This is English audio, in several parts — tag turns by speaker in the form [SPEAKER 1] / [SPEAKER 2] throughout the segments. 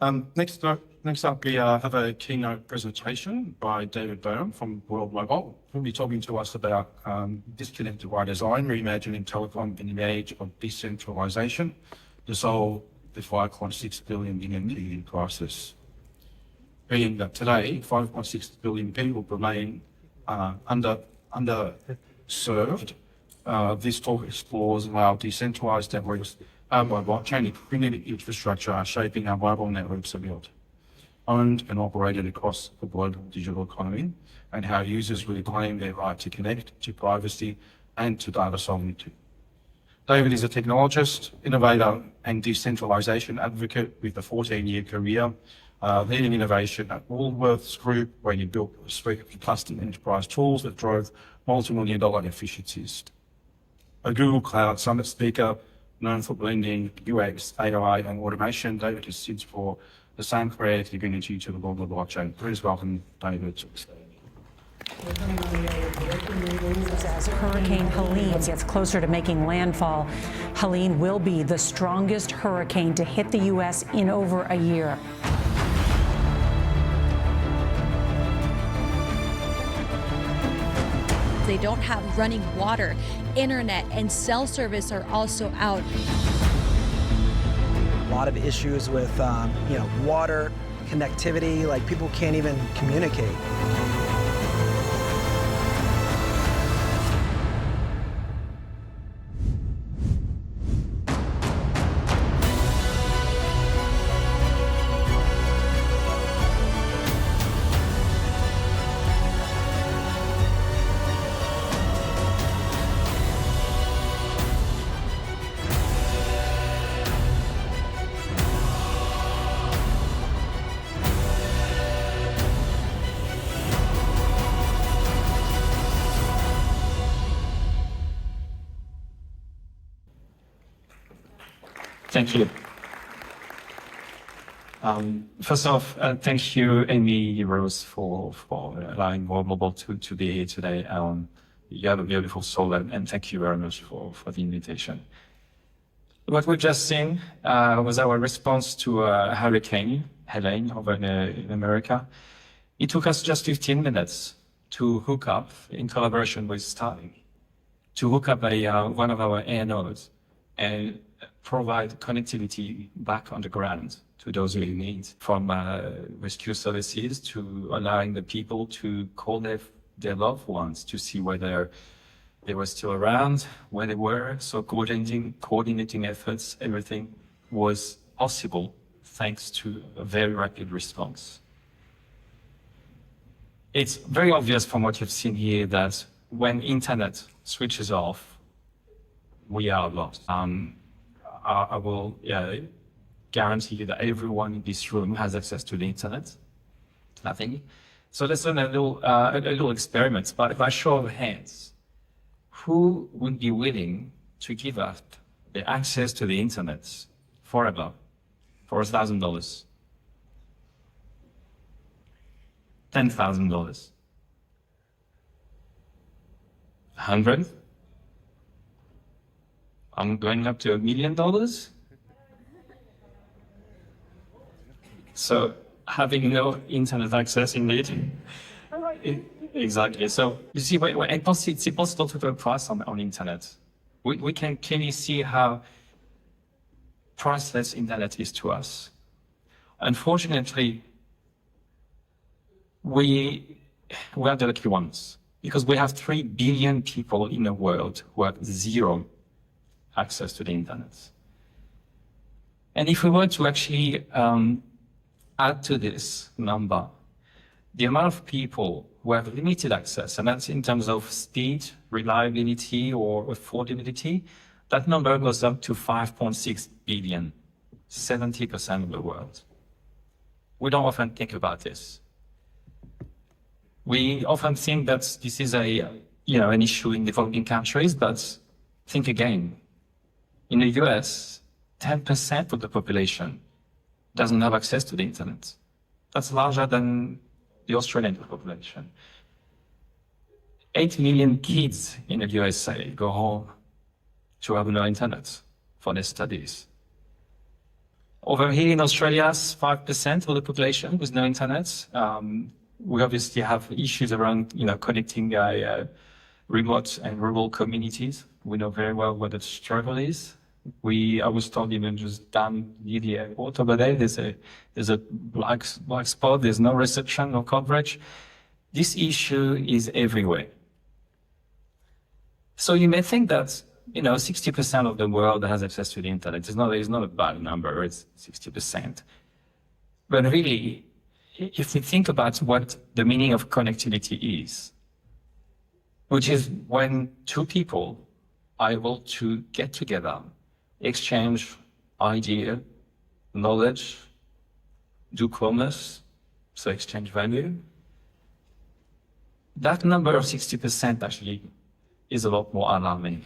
[SPEAKER 1] Next up, we have a keynote presentation by David Bayon from World Mobile, who'll be talking to us about disconnected by design, reimagining telecom in the age of decentralization to solve the $5.6 billion crisis. Being that today, 5.6 billion people remain underserved, this talk explores how decentralized networks by blockchain community infrastructure are shaping how mobile networks are built, owned and operated across the global digital economy, and how users reclaim their right to connect, to privacy, and to data sovereignty. David is a technologist, innovator, and decentralization advocate with a 14-year career leading innovation at Woolworths Group, where he built a suite of custom enterprise tools that drove multi-million-dollar efficiencies. A Google Cloud Summit speaker, known for blending UX, AI, and automation, David is sits for the same creative energy to the world of blockchain. Please welcome David to the stage.
[SPEAKER 2] As Hurricane Helene gets closer to making landfall, Helene will be the strongest hurricane to hit the U.S. in over a year.
[SPEAKER 3] They don't have running water, internet, and cell service are also out.
[SPEAKER 4] A lot of issues with, water, connectivity, like people can't even communicate.
[SPEAKER 5] Thank you. First off, thank you, Amy Rose, for allowing World Mobile to be here today. You have a beautiful soul, and thank you very much for the invitation. What we've just seen was our response to Hurricane Helene over in America. It took us just 15 minutes to hook up, in collaboration with Starlink, to hook up one of our air nodes and provide connectivity back on the ground to those who need, from rescue services to allowing the people to call their loved ones to see whether they were still around, where they were. So coordinating efforts, everything was possible thanks to a very rapid response. It's very obvious from what you've seen here that when internet switches off, we are lost. I will guarantee you that everyone in this room has access to the internet. Nothing. So let's run a little experiment. But by show of hands, who would be willing to give up the access to the internet forever for $1,000? $10,000? 100? I'm going up to $1 million. So having no internet access indeed. Exactly. So you see, it's impossible to put a price on internet. We can clearly see how priceless internet is to us. Unfortunately, we are the lucky ones because we have 3 billion people in the world who have zero access to the internet. And if we were to actually add to this number the amount of people who have limited access, and that's in terms of speed, reliability, or affordability, that number goes up to 5.6 billion, 70% of the world. We don't often think about this. We often think that this is an issue in developing countries, but think again. In the US, 10% of the population doesn't have access to the internet. That's larger than the Australian population. 8 million kids in the USA go home to have no internet for their studies. Over here in Australia, 5% of the population with no internet. We obviously have issues around, connecting remote and rural communities. We know very well what the struggle is. I was told even just down near the airport over there, there's a black spot. There's no reception, no coverage. This issue is everywhere. So you may think that 60% of the world has access to the internet. It's not a bad number. It's 60%. But really, if we think about what the meaning of connectivity is, which is when two people are able to get together, exchange idea, knowledge, do commerce, so exchange value, that number of 60% actually is a lot more alarming.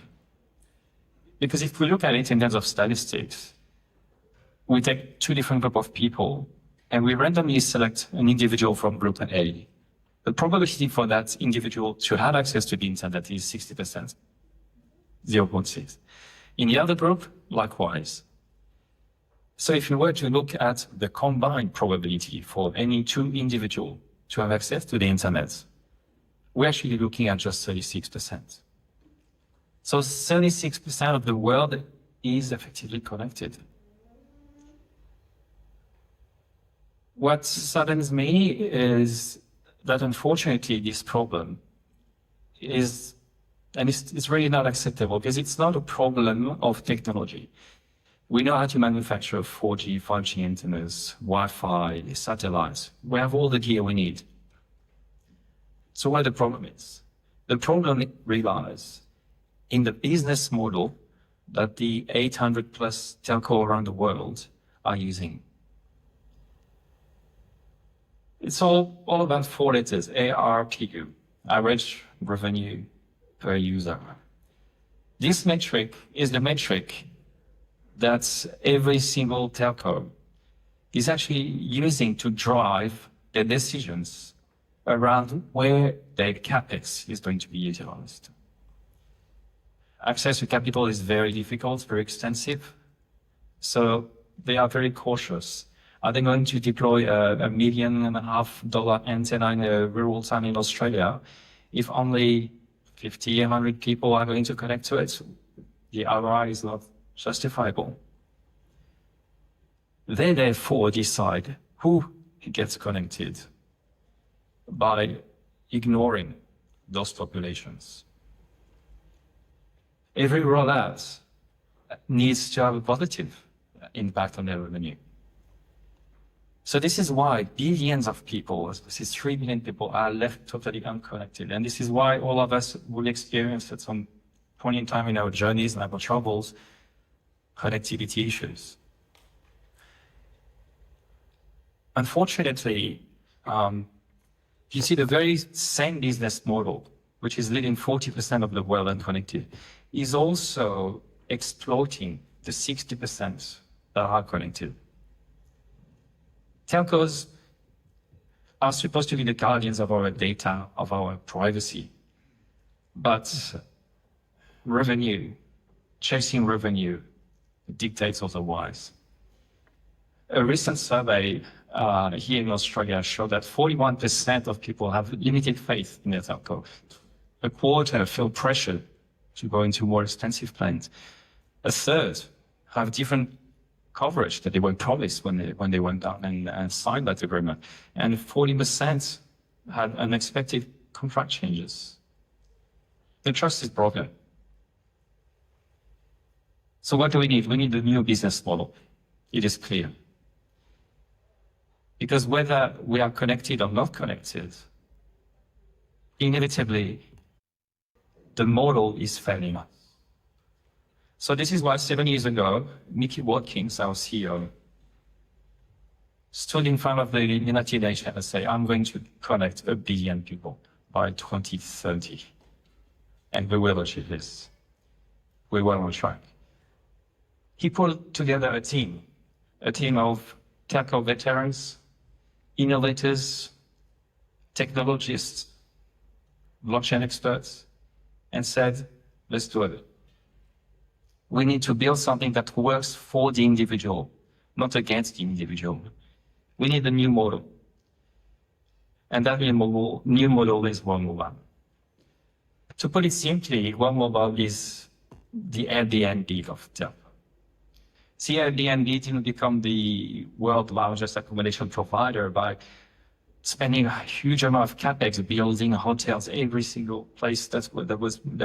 [SPEAKER 5] Because if we look at it in terms of statistics, we take two different groups of people and we randomly select an individual from group A. The probability for that individual to have access to the internet is 60%, 0.6. In the other group, likewise. So if you were to look at the combined probability for any two individuals to have access to the internet, we're actually looking at just 36%. So 36% of the world is effectively connected. What saddens me is that unfortunately this problem is, and it's really not acceptable because it's not a problem of technology. We know how to manufacture 4G, 5G antennas, Wi-Fi, satellites. We have all the gear we need. So what the problem is? The problem relies in the business model that the 800 plus telco around the world are using. It's all about four letters, ARPU, average revenue per user. This metric is the metric that every single telco is actually using to drive their decisions around where their CapEx is going to be utilized. Access to capital is very difficult, very extensive. So they are very cautious. Are they going to deploy a $1.5 million antenna in a rural town in Australia if only 50, 100 people are going to connect to it? The ROI is not justifiable. They therefore decide who gets connected by ignoring those populations. Every rollout needs to have a positive impact on their revenue. So this is why billions of people, this is 3 billion people, are left totally unconnected. And this is why all of us will experience at some point in time in our journeys and our travels, connectivity issues. Unfortunately, you see the very same business model, which is leading 40% of the world unconnected, is also exploiting the 60% that are connected. Telcos are supposed to be the guardians of our data, of our privacy. But revenue, chasing revenue, dictates otherwise. A recent survey here in Australia showed that 41% of people have limited faith in their telco. A quarter feel pressured to go into more expensive plans. A third have different coverage that they were promised when they went down and signed that agreement. And 40% had unexpected contract changes. The trust is broken. So what do we need? We need a new business model. It is clear. Because whether we are connected or not connected, inevitably, the model is failing us. So this is why 7 years ago, Mickey Watkins, our CEO, stood in front of the United Nations and said, I'm going to connect 1 billion people by 2030. And we will achieve this. We were on track. He put together a team of telco veterans, innovators, technologists, blockchain experts, and said, let's do it. We need to build something that works for the individual, not against the individual. We need a new model. And that new model is One Mobile. To put it simply, One Mobile is the Airbnb of telco. See, Airbnb didn't become the world's largest accommodation provider by spending a huge amount of capex building hotels every single place that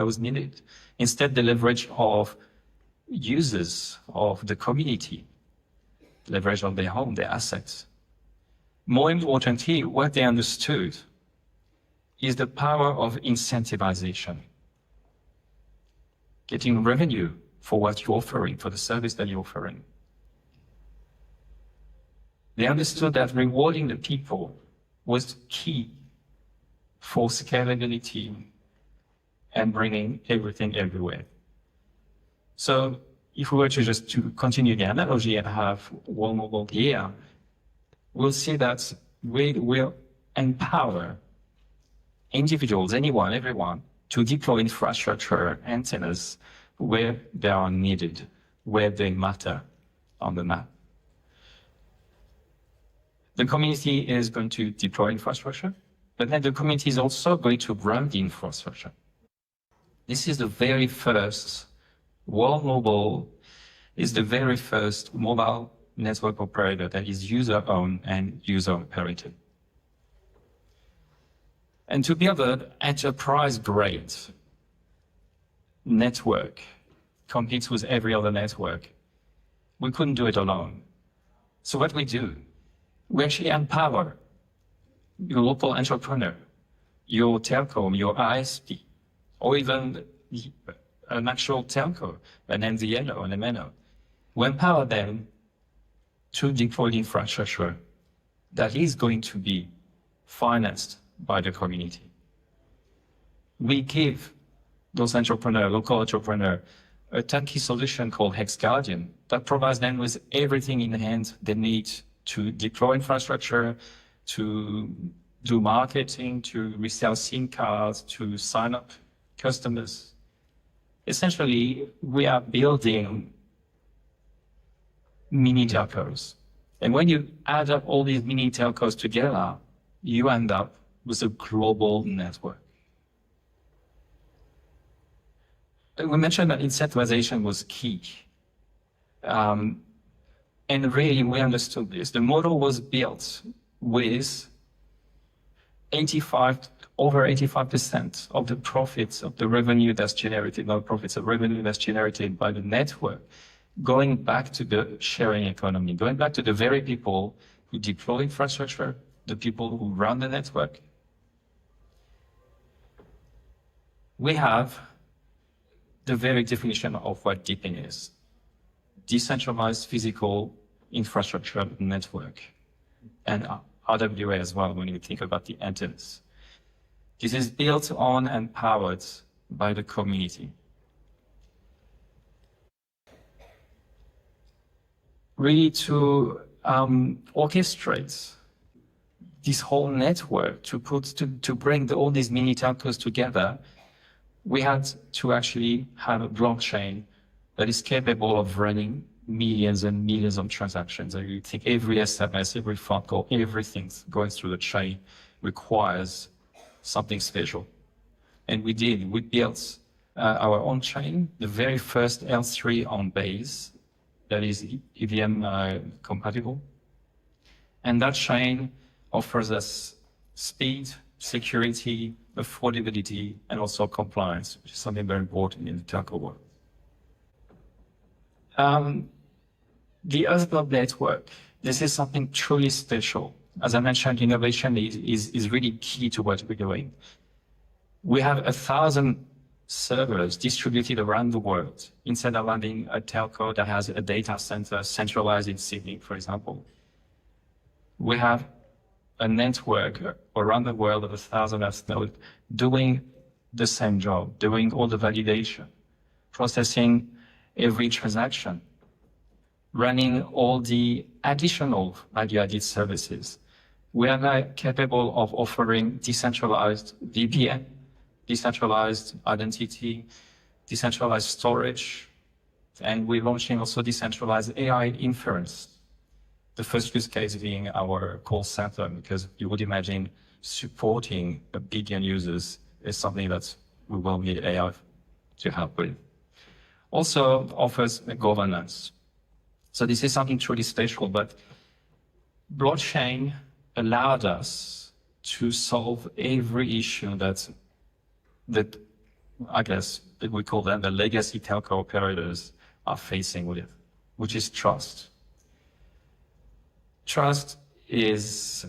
[SPEAKER 5] was needed. Instead, the leverage of users of the community, leverage of their home, their assets. More importantly, what they understood is the power of incentivization. Getting revenue for what you're offering, for the service that you're offering. They understood that rewarding the people was key for scalability and bringing everything everywhere. So if we were to just to continue the analogy and have One Mobile here, we'll see that we will empower individuals, anyone, everyone, to deploy infrastructure antennas where they are needed, where they matter on the map. The community is going to deploy infrastructure, but then the community is also going to run the infrastructure. This is the very first, One Mobile is the very first mobile network operator that is user-owned and user-operated. And to build an enterprise-grade network competes with every other network, we couldn't do it alone. So what we do, we actually empower your local entrepreneur, your telco, your ISP, or even an actual telco, an MVNO, an MNO. We empower them to deploy infrastructure that is going to be financed by the community. We give those entrepreneurs, local entrepreneurs, a turnkey solution called Hex Guardian that provides them with everything in hand they need to deploy infrastructure, to do marketing, to resell SIM cards, to sign up customers. Essentially, we are building mini telcos. And when you add up all these mini telcos together, you end up with a global network. We mentioned that incentivization was key. And really, we understood this. The model was built with over 85% of the profits of the revenue that's generated, not profits, of revenue that's generated by the network, going back to the sharing economy, going back to the very people who deploy infrastructure, the people who run the network. We have the very definition of what DePIN is. Decentralized physical infrastructure network, and RWA as well when you think about the antennas. This is built on and powered by the community. Really to orchestrate this whole network, to bring all these mini telcos together, we had to actually have a blockchain that is capable of running millions and millions of transactions. And you think every SMS, every phone call, everything going through the chain requires something special. And we did. We built our own chain, the very first L3 on base that is EVM compatible. And that chain offers us speed, security, affordability, and also compliance, which is something very important in the telco world. The Earthblock network, this is something truly special. As I mentioned, innovation is really key to what we're doing. We have 1,000 servers distributed around the world instead of having a telco that has a data center centralized in Sydney, for example. We have a network around the world of 1,000 Earth nodes doing the same job, doing all the validation, processing every transaction, running all the additional value-added services. We are now capable of offering decentralized VPN, decentralized identity, decentralized storage, and we're launching also decentralized AI inference The first use case being our call center, because you would imagine supporting 1 billion users is something that we will need AI to help with. Also offers governance. So this is something truly special, but blockchain allowed us to solve every issue that I guess we call them the legacy telco operators are facing with, which is trust. Trust is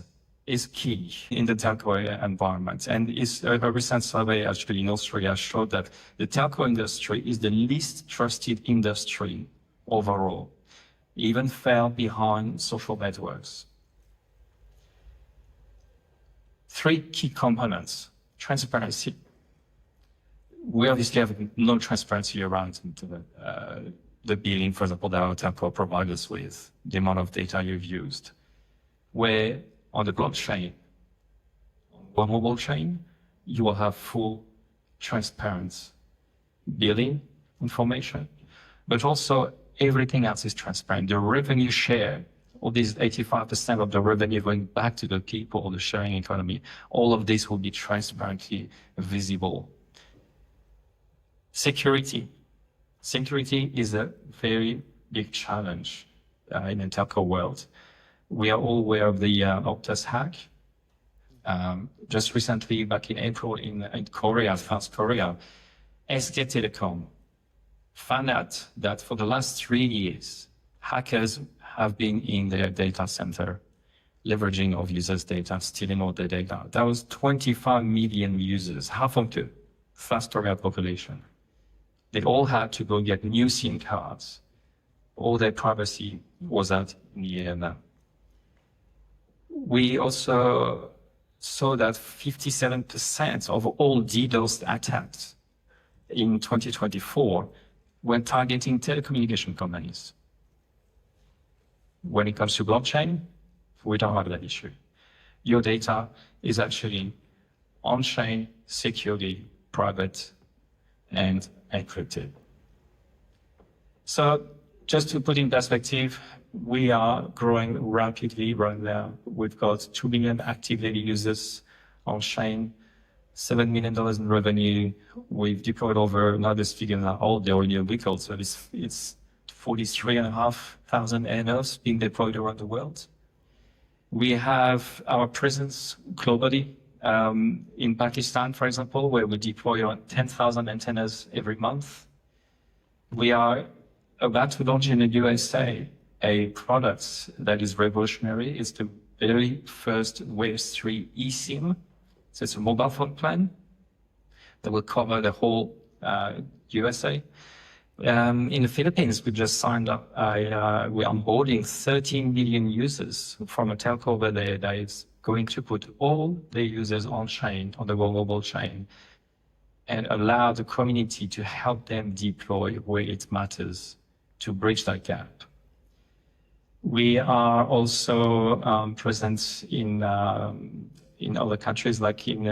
[SPEAKER 5] key in the telco environment, and a recent survey actually in Australia showed that the telco industry is the least trusted industry overall, even fell behind social networks. 3 key components: transparency. We obviously have no transparency around the billing, for example, that our telco provides us with, the amount of data you've used. Where on the blockchain, on mobile chain, you will have full transparent billing information, but also everything else is transparent. The revenue share, all these 85% of the revenue going back to the people, the sharing economy, all of this will be transparently visible. Security. Security is a very big challenge in the telco world. We are all aware of the Optus hack. Just recently, back in April, in Korea, South Korea, SK Telecom found out that for the last 3 years, hackers have been in their data center, leveraging of users' data, stealing all their data. That was 25 million users, half of the South Korea population. They all had to go get new SIM cards. All their privacy was out in the air now. We also saw that 57% of all DDoS attacks in 2024 were targeting telecommunication companies. When it comes to blockchain, we don't have that issue. Your data is actually on-chain, securely, private, and encrypted. So just to put in perspective, we are growing rapidly right now. We've got 2 million active daily users on chain, $7 million in revenue. We've deployed over, now this figure are all the audio vehicles, so it's 43,500 NOs being deployed around the world. We have our presence globally. In Pakistan, for example, where we deploy around 10,000 antennas every month. We are about to launch in the USA a product that is revolutionary. It's the very first Wave 3 eSIM. So it's a mobile phone plan that will cover the whole USA. In the Philippines, we just signed up, we're onboarding 13 million users from a telco over there that is going to put all the users on chain, on the mobile chain, and allow the community to help them deploy where it matters to bridge that gap. We are also present in other countries, like in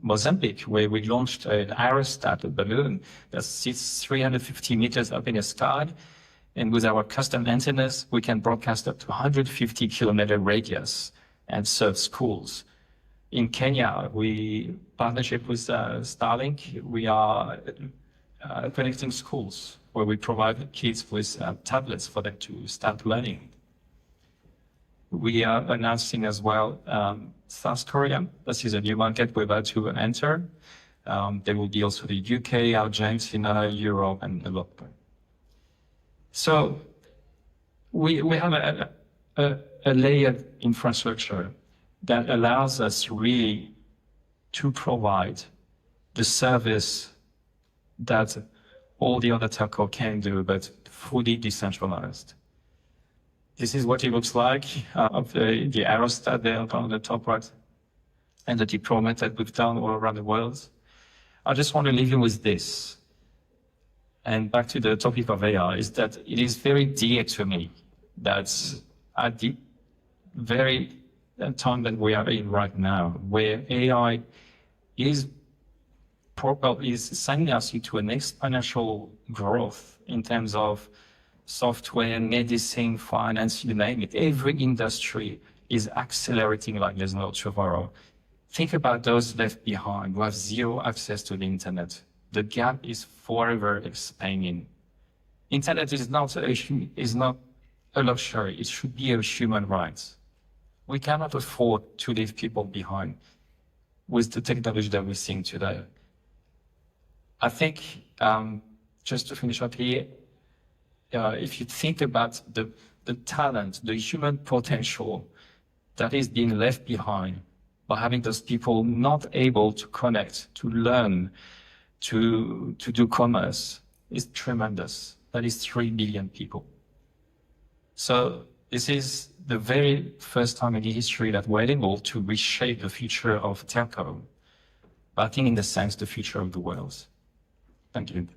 [SPEAKER 5] Mozambique, where we launched an aerostat, a balloon that sits 350 meters up in the sky. And with our custom antennas, we can broadcast up to 150-kilometer radius and serve schools. In Kenya, we partnership with Starlink. We are connecting schools where we provide kids with tablets for them to start learning. We are announcing as well South Korea. This is a new market we're about to enter. There will be also the UK, Argentina, Europe, and a lot more. So we have a layered infrastructure that allows us really to provide the service that all the other telco can do, but fully decentralized. This is what it looks like of the aerostat there on the top right, and the deployment that we've done all around the world. I just want to leave you with this. And back to the topic of AI, is that it is very dear to me that at the very time that we are in right now, where AI is sending us into an exponential growth in terms of software, medicine, finance, you name it. Every industry is accelerating like there's no tomorrow. Think about those left behind who have zero access to the internet. The gap is forever expanding. Internet is not a luxury. It should be a human right. We cannot afford to leave people behind with the technology that we're seeing today. I think, just to finish up here, if you think about the talent, the human potential that is being left behind by having those people not able to connect, to learn, to do commerce, is tremendous. That is 3 billion people. So this is the very first time in history that we're able to reshape the future of telco, but I think in the sense the future of the world. Thank you.